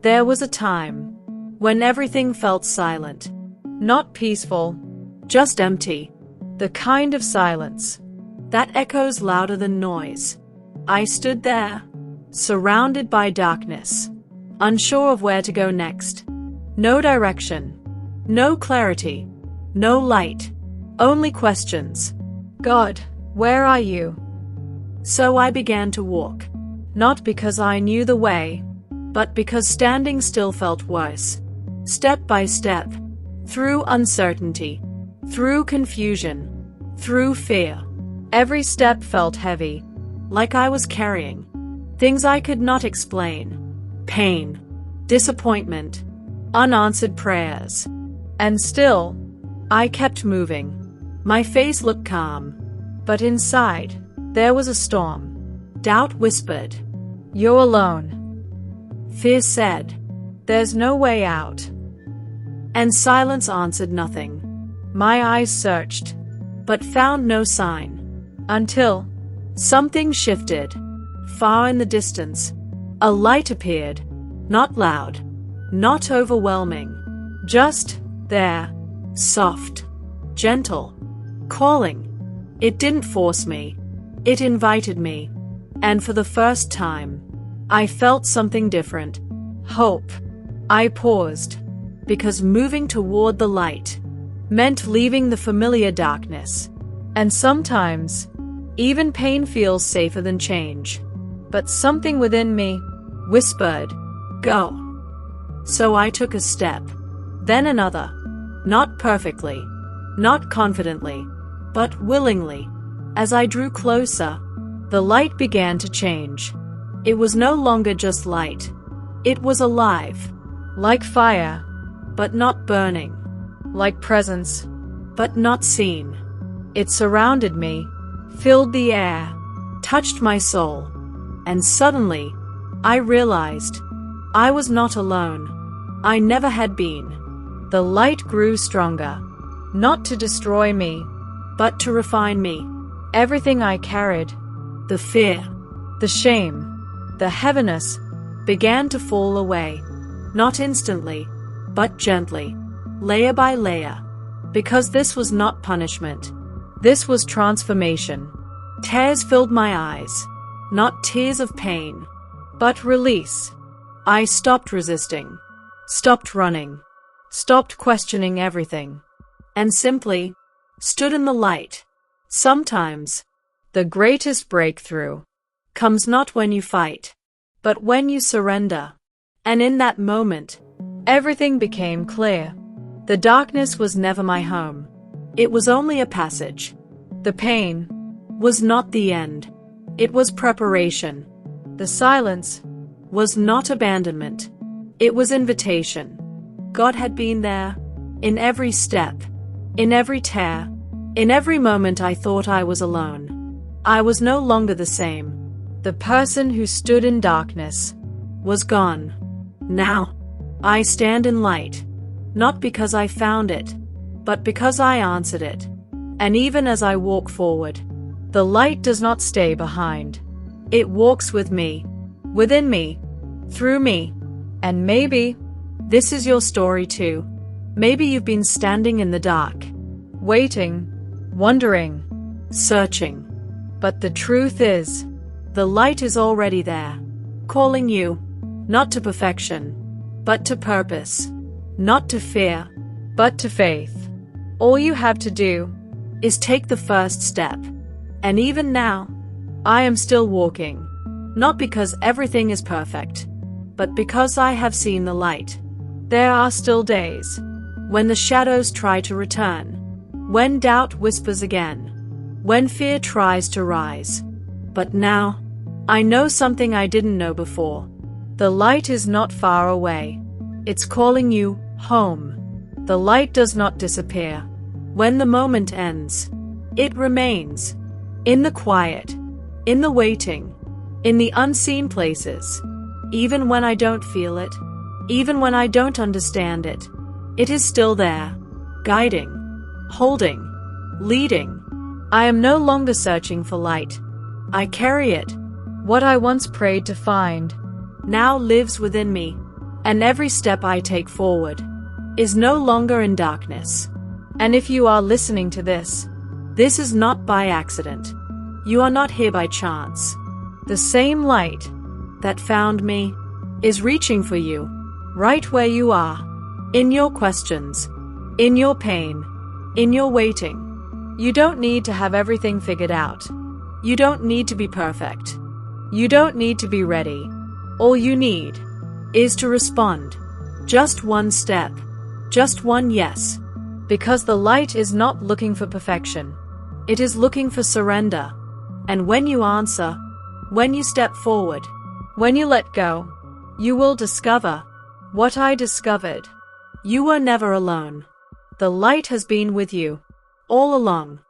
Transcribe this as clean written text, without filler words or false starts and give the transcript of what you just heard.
There was a time when everything felt silent. Not peaceful, just empty. The kind of silence that echoes louder than noise. I stood there, surrounded by darkness, unsure of where to go next. No direction, no clarity, no light, only questions. God, where are you? So I began to walk, not because I knew the way, but because standing still felt worse. Step by step, through uncertainty, through confusion, through fear. Every step felt heavy, like I was carrying things I could not explain. Pain, disappointment, unanswered prayers. And still, I kept moving. My face looked calm, but inside, there was a storm. Doubt whispered, "You're alone." Fear said, "There's no way out." And silence answered nothing. My eyes searched, but found no sign. Until something shifted. Far in the distance, a light appeared. Not loud, not overwhelming. Just there, soft, gentle, calling. It didn't force me. It invited me. And for the first time, I felt something different. Hope. I paused, because moving toward the light meant leaving the familiar darkness. And sometimes, even pain feels safer than change. But something within me whispered, "Go." So I took a step, then another. Not perfectly, not confidently, but willingly. As I drew closer, the light began to change. It was no longer just light. It was alive, like fire, but not burning, like presence, but not seen. It surrounded me, filled the air, touched my soul, and suddenly, I realized I was not alone. I never had been. The light grew stronger, not to destroy me, but to refine me. Everything I carried, the fear, the shame, the heaviness, began to fall away. Not instantly, but gently, layer by layer. Because this was not punishment. This was transformation. Tears filled my eyes, not tears of pain, but release. I stopped resisting, stopped running, stopped questioning everything, and simply stood in the light. Sometimes, the greatest breakthrough comes not when you fight, but when you surrender. And in that moment, everything became clear. The darkness was never my home. It was only a passage. The pain was not the end. It was preparation. The silence was not abandonment. It was invitation. God had been there, in every step, in every tear, in every moment I thought I was alone. I was no longer the same. The person who stood in darkness was gone. Now, I stand in light, not because I found it, but because I answered it. And even as I walk forward, the light does not stay behind. It walks with me, within me, through me. And maybe this is your story too. Maybe you've been standing in the dark, waiting, wondering, searching. But the truth is, the light is already there, calling you, not to perfection, but to purpose, not to fear, but to faith. All you have to do is take the first step. And even now, I am still walking, not because everything is perfect, but because I have seen the light. There are still days when the shadows try to return, when doubt whispers again, when fear tries to rise. But now, I know something I didn't know before. The light is not far away. It's calling you home. The light does not disappear. When the moment ends, it remains. In the quiet, in the waiting, in the unseen places. Even when I don't feel it, even when I don't understand it, it is still there, guiding, holding, leading. I am no longer searching for light. I carry it. What I once prayed to find now lives within me. And every step I take forward is no longer in darkness. And if you are listening to this, this is not by accident. You are not here by chance. The same light that found me is reaching for you, right where you are, in your questions, in your pain, in your waiting. You don't need to have everything figured out. You don't need to be perfect. You don't need to be ready. All you need is to respond. Just one step. Just one yes. Because the light is not looking for perfection. It is looking for surrender. And when you answer, when you step forward, when you let go, you will discover what I discovered. You were never alone. The light has been with you all along.